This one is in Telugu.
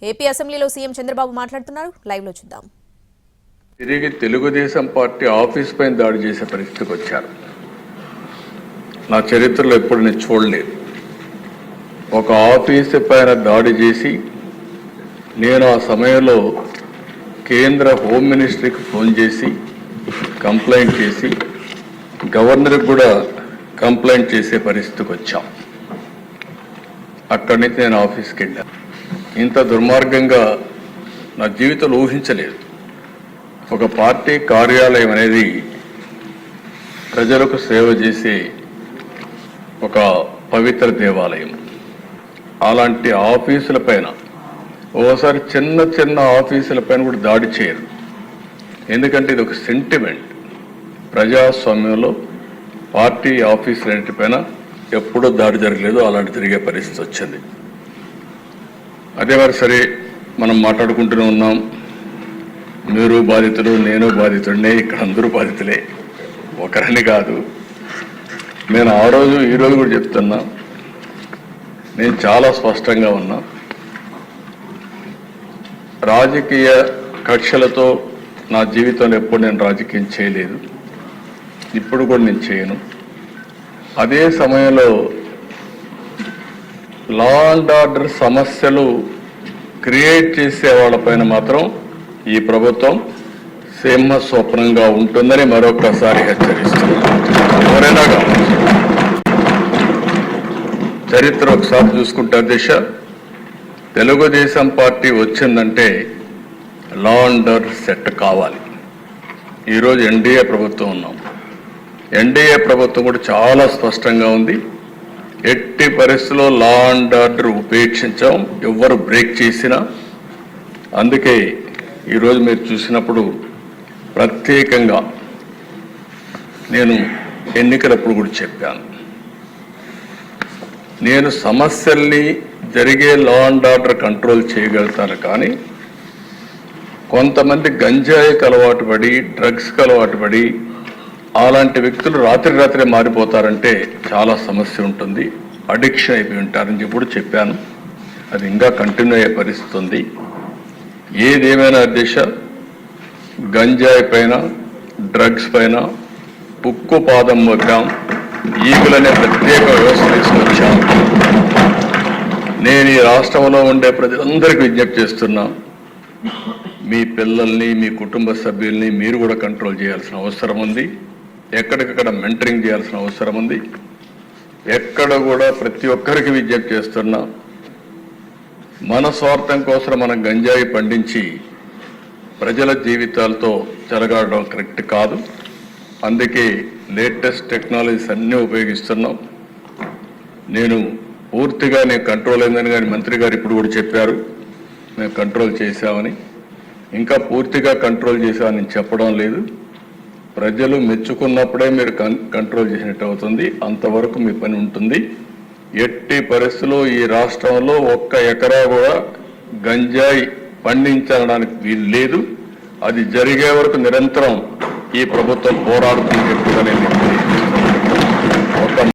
ఏపీ అసెంబ్లీలో సీఎం చంద్రబాబు మాట్లాడుతున్నారు. లైవ్ లో చూద్దాం. తిరిగి తెలుగుదేశం పార్టీ ఆఫీస్ పైన దాడి చేసే పరిస్థితికి వచ్చారు. నా చరిత్రలో ఎప్పుడు నేను చూడలేదు. ఒక ఆఫీసు పైన దాడి చేసి నేను ఆ సమయంలో కేంద్ర హోమ్ మినిస్ట్రీకి ఫోన్ చేసి కంప్లైంట్ చేసి గవర్నర్కి కూడా కంప్లైంట్ చేసే పరిస్థితికి వచ్చాం. అక్కడి నుంచి నేను ఆఫీస్కి వెళ్ళాను. ఇంత దుర్మార్గంగా నా జీవితంలో ఊహించలేదు. ఒక పార్టీ కార్యాలయం అనేది ప్రజలకు సేవ చేసే ఒక పవిత్ర దేవాలయం. అలాంటి ఆఫీసుల పైన ఓసారి చిన్న చిన్న ఆఫీసుల పైన కూడా దాడి చేయరు. ఎందుకంటే ఇది ఒక సెంటిమెంట్. ప్రజాస్వామ్యంలో పార్టీ ఆఫీసులన్నిటిపైన ఎప్పుడూ దాడి జరగలేదు. అలాంటి జరిగే పరిస్థితి వచ్చింది. అదే మరి సరే, మనం మాట్లాడుకుంటూనే ఉన్నాం. మీరు బాధితులు, నేను బాధితుడినే, ఇక్కడ అందరూ బాధితులే, ఒకరిని కాదు. నేను ఆ రోజు ఈరోజు కూడా చెప్తున్నా, నేను చాలా స్పష్టంగా ఉన్నా. రాజకీయ కక్షలతో నా జీవితంలో ఎప్పుడు నేను రాజకీయం చేయలేదు, ఇప్పుడు కూడా నేను చేయను. అదే సమయంలో లా అండ్ ఆర్డర్ సమస్యలు క్రియేట్ చేసే వాళ్ళపైన మాత్రం ఈ ప్రభుత్వం సింహ స్వప్నంగా ఉంటుందని మరొకసారి హెచ్చరిస్తున్నారు. ఎవరైనా కావచ్చు. చరిత్ర ఒకసారి చూసుకుంటే దిశ తెలుగుదేశం పార్టీ వచ్చిందంటే లా అండ్ ఆర్డర్ సెట్ కావాలి. ఈరోజు ఎన్డీఏ ప్రభుత్వం ఉన్నాం. ఎన్డీఏ ప్రభుత్వం కూడా చాలా స్పష్టంగా ఉంది. ఎట్టి పరిస్థితుల్లో లా అండ్ ఆర్డర్ ఉపేక్షించాం, ఎవరు బ్రేక్ చేసినా. అందుకే ఈరోజు మీరు చూసినప్పుడు ప్రత్యేకంగా నేను ఎన్నికలప్పుడు కూడా చెప్పాను, నేను సమస్యల్ని జరిగే లా అండ్ ఆర్డర్ కంట్రోల్ చేయగలుగుతాను. కానీ కొంతమంది గంజాయికి అలవాటు పడి, డ్రగ్స్కి అలవాటు పడి అలాంటి వ్యక్తులు రాత్రి మారిపోతారంటే చాలా సమస్య ఉంటుంది. అడిక్షన్ అయిపోయి ఉంటారని చెప్పి చెప్పాను. అది ఇంకా కంటిన్యూ అయ్యే పరిస్థితి ఉంది. ఏదేమైనా దిశ గంజాయి పైన, డ్రగ్స్ పైన ఉక్కు పాదం మోపాం. ఈగులనే ప్రత్యేక వ్యవస్థ తీసుకొచ్చాం. నేను ఈ రాష్ట్రంలో ఉండే ప్రజలందరికీ విజ్ఞప్తి చేస్తున్నా, మీ పిల్లల్ని, మీ కుటుంబ సభ్యుల్ని మీరు కూడా కంట్రోల్ చేయాల్సిన అవసరం ఉంది. ఎక్కడికక్కడ మెంటరింగ్ చేయాల్సిన అవసరం ఉంది. ఎక్కడ కూడా ప్రతి ఒక్కరికి విజ్ఞప్తి చేస్తున్నా, మన స్వార్థం కోసం మనం గంజాయి పండించి ప్రజల జీవితాలతో చెలగాడడం కరెక్ట్ కాదు. అందుకే లేటెస్ట్ టెక్నాలజీస్ అన్నీ ఉపయోగిస్తున్నాం. నేను కంట్రోల్ అయిందని కానీ మంత్రి గారు ఇప్పుడు కూడా చెప్పారు, మేము కంట్రోల్ చేశామని. ఇంకా పూర్తిగా కంట్రోల్ చేశామని చెప్పడం లేదు. ప్రజలు మెచ్చుకున్నప్పుడే మీరు కంట్రోల్ చేసినట్టు అవుతుంది. అంతవరకు మీ పని ఉంటుంది. ఎట్టి పరిస్థితుల్లో ఈ రాష్ట్రంలో 1 ఎకరా కూడా గంజాయి పండించడానికి వీలు లేదు. అది జరిగే వరకు నిరంతరం ఈ ప్రభుత్వం పోరాడుతుంది.